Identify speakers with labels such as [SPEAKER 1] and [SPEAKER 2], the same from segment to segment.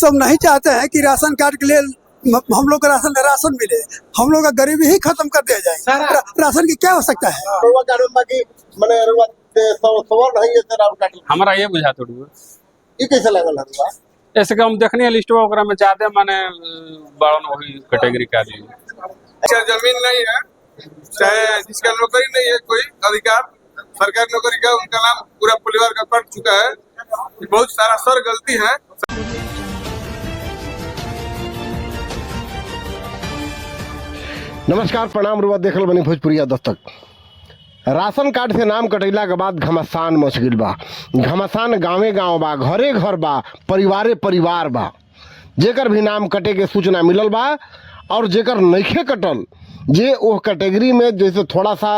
[SPEAKER 1] सब नहीं चाहते हैं कि राशन कार्ड के लिए हम लोग को राशन मिले। हम लोग का गरीबी ही खत्म कर दिया जाए। राशन की क्या हो सकता है?
[SPEAKER 2] हमारा ये बुझा थोड़ी
[SPEAKER 3] ये कैसे लगल है?
[SPEAKER 2] ऐसे हम देखने लिस्ट में चाहते माने बावन वही कैटेगरी का आदमी।
[SPEAKER 4] जमीन नहीं है, चाहे जिसका नौकरी नहीं है, कोई अधिकार सरकारी नौकरी का, उनका नाम पूरा परिवार का कट चुका है। बहुत सारा सर गलती है।
[SPEAKER 3] नमस्कार, प्रणाम। रुआ देखल बनी भोजपुरिया दस्तक। राशन कार्ड से नाम कटैला के बाद घमासान मच गइल बा। घमासान गाँवे गाँव बा, घरे घर बा, परिवारे परिवार बा। जेकर भी नाम कटे के सूचना मिलल बा और जेकर नइखे कटल, जे वो कैटेगरी में जैसे थोड़ा सा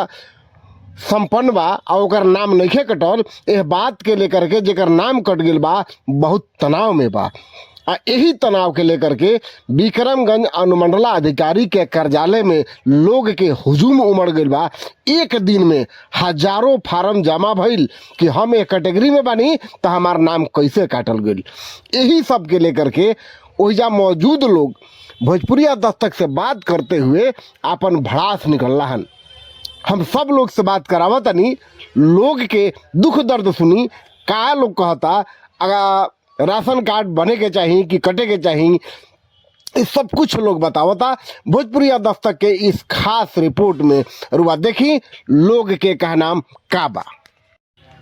[SPEAKER 3] संपन्न बा और ओकर नाम नइखे कटल, यह बात के लेकर के जेकर नाम कट गइल बा बहुत तनाव में बा। यही तनाव के लेकर के विक्रमगंज अनुमंडला अधिकारी के कार्यालय में लोग के हुजूम उमड़ गइल बा। एक दिन में हजारों फार्म जमा भइल कि हम एक कैटेगरी में बानी तो हमार नाम कैसे काटल गइल। यही सब के लेकर के ओहिजा मौजूद लोग भोजपुरिया दस्तक से बात करते हुए अपन भड़ास निकलला हन। हम सब लोग से बात करावा तनी, लोग के दुख दर्द सुनी। का लोग कहता अगर राशन कार्ड बने के चाहिए कि कटे के चाहिए, इस सब कुछ लोग बतावता। भोजपुरिया दस्तक के इस खास रिपोर्ट में रुआ देखी लोग के कहनाम का बा।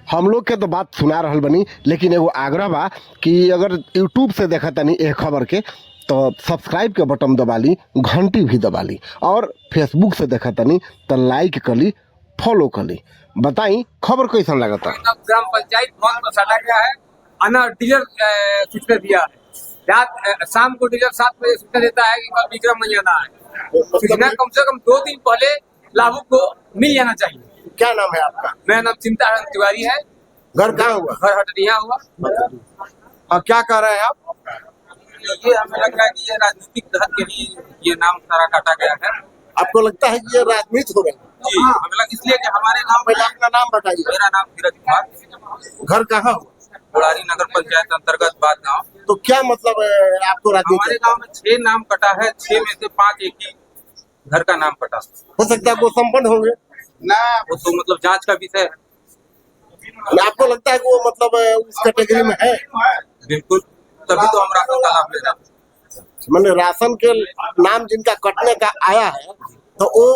[SPEAKER 3] हम लोग के तो बात सुना रहल बनी, लेकिन एगो आग्रह बा कि अगर यूट्यूब से देखा तनी एक खबर के तो सब्सक्राइब के बटन दबा ली, घंटी भी दबा ली, और फेसबुक से देखा तनी तो लाइक कर ली, फॉलो कर ली। बताई खबर कैसा लगता?
[SPEAKER 5] ग्राम पंचायत भवन को साटा गया है। अना डीलर सूचना दिया है। रात शाम को डीलर 7 बजे सूचना देता है कि कल विक्रम नहीं आना है। सूचना कम से कम 2 दिन पहले लाभुक को मिल जाना चाहिए।
[SPEAKER 3] क्या नाम है आपका?
[SPEAKER 5] मेरा नाम चिंता तिवारी है।
[SPEAKER 3] घर कहाँ हुआ?
[SPEAKER 5] घर हटनिया हुआ।
[SPEAKER 3] और क्या कर रहे हैं आप?
[SPEAKER 5] ये हमें लग रहा है कि ये राजनीतिक तहत के लिए ये नाम सारा काटा गया है।
[SPEAKER 3] आपको लगता है कि ये राजनीति हो रही है?
[SPEAKER 5] जी, हमें लगा इसलिए कि हमारे नाम।
[SPEAKER 3] पहले अपना नाम बताइए।
[SPEAKER 5] मेरा नाम धीरज कुमार।
[SPEAKER 3] घर कहाँ हुआ?
[SPEAKER 5] बुढ़ारी नगर पंचायत अंतर्गत बात गाँव।
[SPEAKER 3] तो क्या मतलब है आपको राजनीति?
[SPEAKER 5] हमारे गाँव में 6 नाम कटा है। 6 में से 5 एक ही घर का नाम कटा।
[SPEAKER 3] हो सकता है वो संपन्न होंगे
[SPEAKER 5] ना, वो तो मतलब जांच का विषय है।
[SPEAKER 3] आपको लगता है कि वो मतलब उस कैटेगरी में है?
[SPEAKER 5] बिल्कुल, तभी तो हम राशन का लाभ ले रहे हैं।
[SPEAKER 3] मैंने राशन के नाम जिनका कटने का आया है तो वो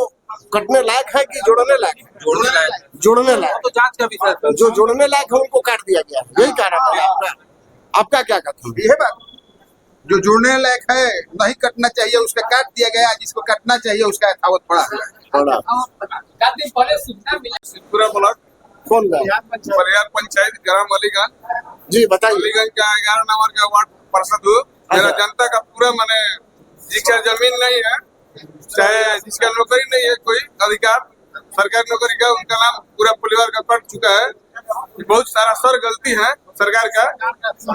[SPEAKER 3] कटने लायक है कि जोड़ने लायक है?
[SPEAKER 5] जोड़ने लायक।
[SPEAKER 3] जोड़ने लायक
[SPEAKER 5] तो जांच का विषय है।
[SPEAKER 3] जो जोड़ने लायक है उनको काट दिया गया, यही कारण है आपका? आपका क्या कहते हैं?
[SPEAKER 4] यह बात जो जोड़ने लायक है नहीं कटना चाहिए, उसका काट दिया गया। जिसको काटना चाहिए उसका यथावत पड़ा है।
[SPEAKER 5] पहले सूचना मिला।
[SPEAKER 4] पूरा ब्लॉक
[SPEAKER 3] कौन गया?
[SPEAKER 4] परिवार पंचायत ग्राम अलीगंज।
[SPEAKER 3] जी बताइए।
[SPEAKER 4] अलीगंज का 11 नंबर का वार्ड पार्षद हूँ। मेरा जनता का पूरा माने जिसका जमीन नहीं है, चाहे जिसका नौकरी नहीं है, कोई अधिकार सरकारी नौकरी का, उनका नाम पूरा परिवार का कट चुका है। बहुत सारा सर गलती है सरकार का।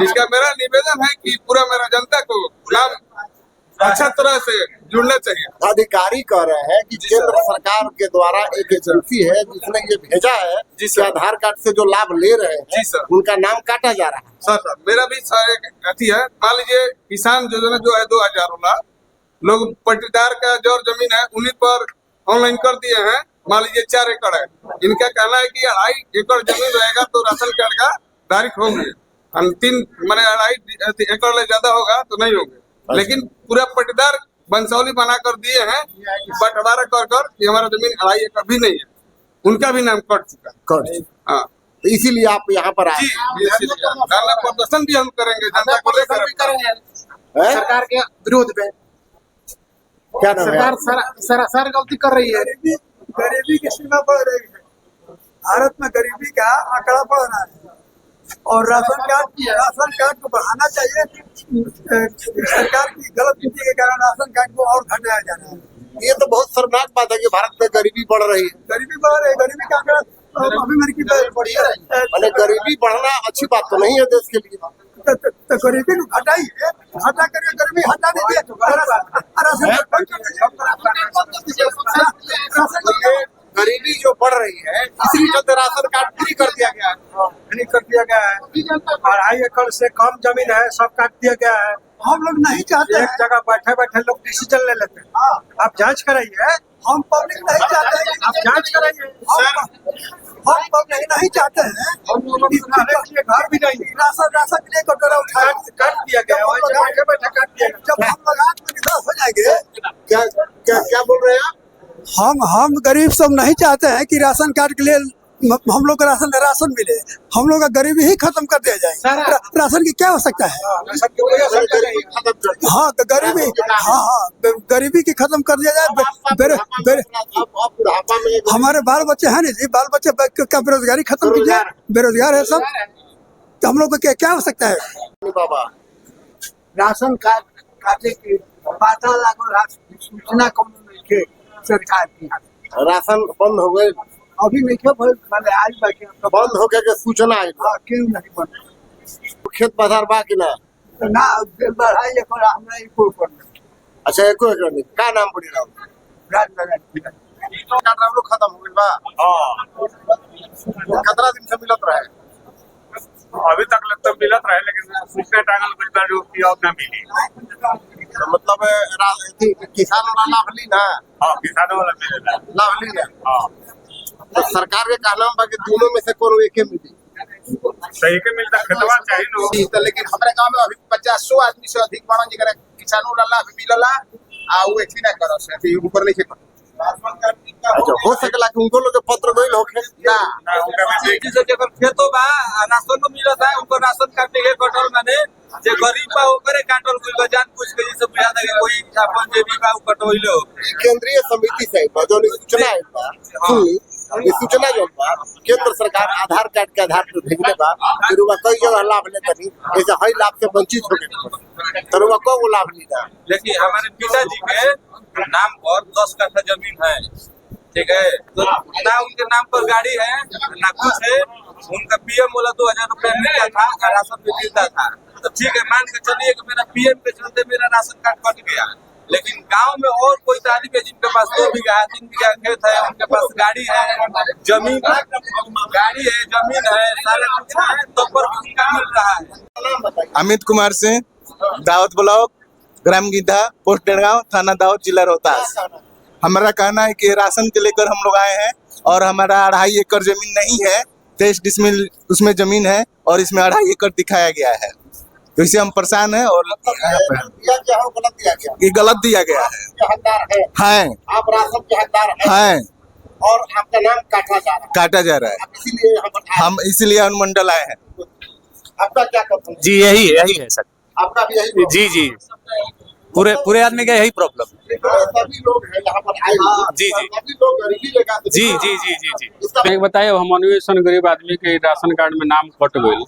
[SPEAKER 4] इसका मेरा निवेदन है कि पूरा मेरा जनता को नाम अच्छा तरह से जुड़ना चाहिए।
[SPEAKER 3] अधिकारी कह रहे हैं कि केंद्र सरकार के द्वारा एक एजेंसी है जिसने ये भेजा है
[SPEAKER 4] जी
[SPEAKER 3] कि आधार कार्ड से जो लाभ ले रहे हैं
[SPEAKER 4] जी सर,
[SPEAKER 3] उनका नाम काटा जा रहा है।
[SPEAKER 4] सर मेरा भी सारे अथी है। मान लीजिए किसान योजना जो है 2000 वाला, लोग पट्टीदार का जो जमीन है उन्हीं पर ऑनलाइन कर दिए हैं। मान लीजिए 4 एकड़ है, इनका कहना है कि 2.5 एकड़ जमीन रहेगा तो राशन कार्ड का तारीख होंगे। 3 माने 2.5 एकड़ ले ज्यादा होगा तो नहीं होंगे। लेकिन पूरा पट्टीदार बंसौली बना कर दिए हैं, बंटवारा कर कर कि हमारा जमीन 2.5 एकड़ भी नहीं है, उनका भी नाम कट चुका है। हाँ,
[SPEAKER 3] तो इसीलिए आप यहाँ पर आए?
[SPEAKER 4] जी, धरना प्रदर्शन भी हम करेंगे, जनता को लेकर करेंगे
[SPEAKER 3] सरकार के विरोध में। क्या नाम है?
[SPEAKER 1] सरकार सर गलती कर रही है। गरीबी की सीमा बढ़ रही है। भारत में गरीबी का आंकड़ा बढ़ रहा है और राशन कार्ड को बढ़ाना चाहिए। सरकार की गलत नीति के कारण राशन कार्ड को और घटाया जा रहा है।
[SPEAKER 3] ये तो बहुत शर्मनाक बात है कि भारत में गरीबी बढ़ रही है।
[SPEAKER 1] गरीबी बढ़ रही है। गरीबी का आंकड़ा अभी बढ़ी है।
[SPEAKER 3] मैंने गरीबी बढ़ना अच्छी बात तो नहीं है देश के लिए।
[SPEAKER 1] तो गरीबी को घटाइए, घटा करके गरीबी हटा दीजिए।
[SPEAKER 3] गरीबी जो बढ़ रही है इसी चलते राशन कार्ड फ्री कर दिया गया है।
[SPEAKER 1] फ्री कर दिया गया है। 2.5 एकड़ से कम जमीन है, सब काट दिया गया है। हम लोग नहीं चाहते एक जगह बैठे बैठे लोग डिसीजन ले लेते हैं। आप जांच कराइए, हम पब्लिक नहीं चाहते हैं कि आप जांच कराइए। हम पब्लिक नहीं चाहते हैं घर भी नहीं राशन के लिए कटोरा उठा काट दिया गया, बैठे बैठे काट दिया गया। जब हम लोग आत्मनिर्भर हो जाएंगे,
[SPEAKER 3] क्या क्या क्या बोल रहे हैं आप?
[SPEAKER 1] हम गरीब सब नहीं चाहते हैं कि राशन कार्ड के लिए हम लोग को राशन मिले। हम लोग का गरीबी ही खत्म कर दिया जाए। राशन की क्या हो सकता है? हाँ गरीबी, हाँ गरीबी की खत्म कर दिया जाए। हमारे बाल बच्चे हैं नहीं जी, बाल बच्चे का बेरोजगारी खत्म कीजिए। बेरोजगार है सब, तो हम लोग को क्या हो सकता है?
[SPEAKER 3] बाबा
[SPEAKER 1] राशन कार्ड काटे की पता लागो सूचना कौन के सरकार की
[SPEAKER 3] राशन बंद हो गए,
[SPEAKER 1] अभी नहीं क्यों आज बाकी
[SPEAKER 3] बंद हो गया के सूचना है।
[SPEAKER 1] क्यों नहीं बंद?
[SPEAKER 3] खेत बाजार बा कि ना?
[SPEAKER 1] ना बढ़ाई हमरा रिपोर्ट करना।
[SPEAKER 3] अच्छा एको एकड़ नहीं का नाम पड़ी रहा खत्म हो गइल बा। कितना दिन से मिलत रहे?
[SPEAKER 2] अभी तक लगता मिलत रहे, लेकिन सूचना टांगल कुछ बार जो कि अब ना मिली।
[SPEAKER 3] तो मतलब किसान वाला लाभ ली ना?
[SPEAKER 2] हाँ, किसानों वाला मिलेगा।
[SPEAKER 3] लाभ ली ना?
[SPEAKER 2] हाँ,
[SPEAKER 3] तो सरकार के कहना बा कि दोनों में से कोनो एक मिली।
[SPEAKER 2] सही के मिलता खतवा चाहिए नो।
[SPEAKER 4] तो लेकिन हमारे गांव में अभी 50 आदमी से अधिक बड़ा जिगर किसानों वाला लाभ मिलला आ वो एथी ना करो से कि ऊपर नहीं खेत।
[SPEAKER 3] अच्छा हो सकेला कि उनको लोग के पत्र गइल होखे
[SPEAKER 4] ना
[SPEAKER 2] उनका में
[SPEAKER 5] जी से जेकर खेतो बा राशन तो मिलत है, उनको राशन काटने के कटल माने जे गरीब बा ओकरे काटल गइल बा, जान पूछ के जैसे बुझा दे कोई अपन जे भी बा कटोइलो।
[SPEAKER 3] केंद्रीय समिति से जो सूचना है बा, ये सूचना जो बा केंद्र सरकार आधार कार्ड के आधार पर भेजले बा, तरुवा कई जगह लाभ ले तनी ऐसे हई लाभ से वंचित हो गए। तरुवा को वो लाभ ली ना?
[SPEAKER 5] देखिए हमारे पिताजी के नाम पर 10 कट्ठा जमीन है, ठीक है, तो ना उनके नाम पर गाड़ी है ना कुछ है। उनका पीएम वाला 2000 रुपया मिलता था, राशन भी मिलता था। तो ठीक है, मान के चलिए कि मेरा पीएम के चलते मेरा राशन कार्ड कट गया, लेकिन गांव में और कोई आदमी है जिनके पास 2 बीघा 3 बीघा खेत है, उनके पास गाड़ी है, जमीन गाड़ी है, जमीन है, सारे कुछ है, तो पर भी उनका मिल रहा है।
[SPEAKER 4] अमित कुमार सिंह, दावत ब्लॉक, ग्राम गिद्धा, पोस्ट डेढ़गांव, थाना दावत, जिला रोहतास। हमारा कहना है कि राशन के लेकर हम लोग आए हैं और हमारा 2.5 एकड़ जमीन नहीं है, 23 डिसमिल उसमें जमीन है और इसमें 2.5 एकड़ दिखाया गया है, तो इससे हम परेशान हैं और ये गलत दिया गया है।
[SPEAKER 3] आप राशन के हकदार
[SPEAKER 4] हैं
[SPEAKER 3] और आपका नाम काटा जा रहा है,
[SPEAKER 4] इसीलिए हम इसलिए अनुमंडल आए हैं।
[SPEAKER 3] आपका क्या करते
[SPEAKER 6] जी यही है सर।
[SPEAKER 3] आपका भी यही
[SPEAKER 6] जी पूरे आदमी का यही प्रॉब्लम।
[SPEAKER 3] सभी लोग हैं यहाँ पर आए हैं।
[SPEAKER 6] जी
[SPEAKER 3] सभी लोग गरीबी रेखा से
[SPEAKER 6] जी
[SPEAKER 2] एक बताइए हम ऐसा गरीब आदमी के राशन कार्ड में नाम कट गई,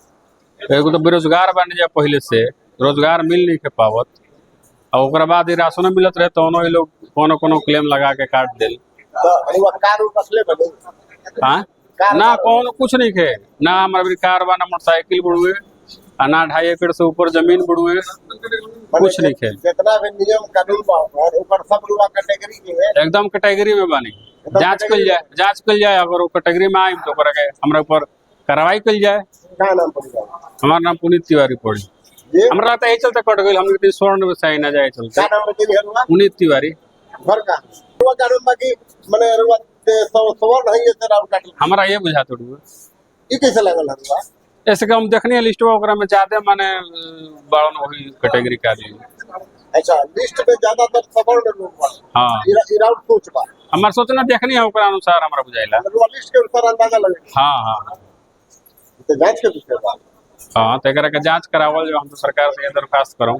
[SPEAKER 2] एगो तो बेरोजगार बन जाए, पहले से रोजगार मिल नहीं के पावत, और ओकरा बाद राशन मिलत रहे तो ये लोग कोनो क्लेम लगा के काट दिल। हाँ ना कौन कुछ नहीं खे, ना हमारे कार बा, ना मोटरसाइकिल बुड़ुए, ना 2.5 एकड़ से ऊपर जमीन बुड़ुए, कुछ नहीं खे।
[SPEAKER 3] जितना भी नियम कानून बा ऊपर सब लोग कैटेगरी के है,
[SPEAKER 2] एकदम कैटेगरी में बनी। जांच कल जाए, अगर वो कैटेगरी में आए तो हमरा ऊपर कार्रवाई कल जाए।
[SPEAKER 3] क्या नाम पड़ेगा?
[SPEAKER 2] हमारा नाम पुनीत तिवारी पड़ी। हमरा लगता है यही चलते कट गई, हम स्वर्ण व्यवसाय न जाए चलते।
[SPEAKER 3] क्या नाम बताइए?
[SPEAKER 2] पुनीत तिवारी।
[SPEAKER 3] घर का वो कानून बाकी माने सवाल नहीं है तेरा काट।
[SPEAKER 2] हमारा ये बुझा तो
[SPEAKER 3] ये कैसे लगल है?
[SPEAKER 2] ऐसे हम देखने लिस्ट में ज्यादा माने बावन वही कैटेगरी के आदमी।
[SPEAKER 3] अच्छा लिस्ट में ज्यादातर सवर्ण लोग बा।
[SPEAKER 2] हाँ
[SPEAKER 3] इराउट सोच बा।
[SPEAKER 2] हमार सोचना देखनी है ओकरा अनुसार हमरा बुझाइला।
[SPEAKER 3] लिस्ट के अनुसार अंदाजा लगेगा।
[SPEAKER 2] हाँ
[SPEAKER 3] तो जांच के विषय बा।
[SPEAKER 2] हाँ तो एकरा के जांच करावल जो हम तो सरकार से दरखास्त करूँ।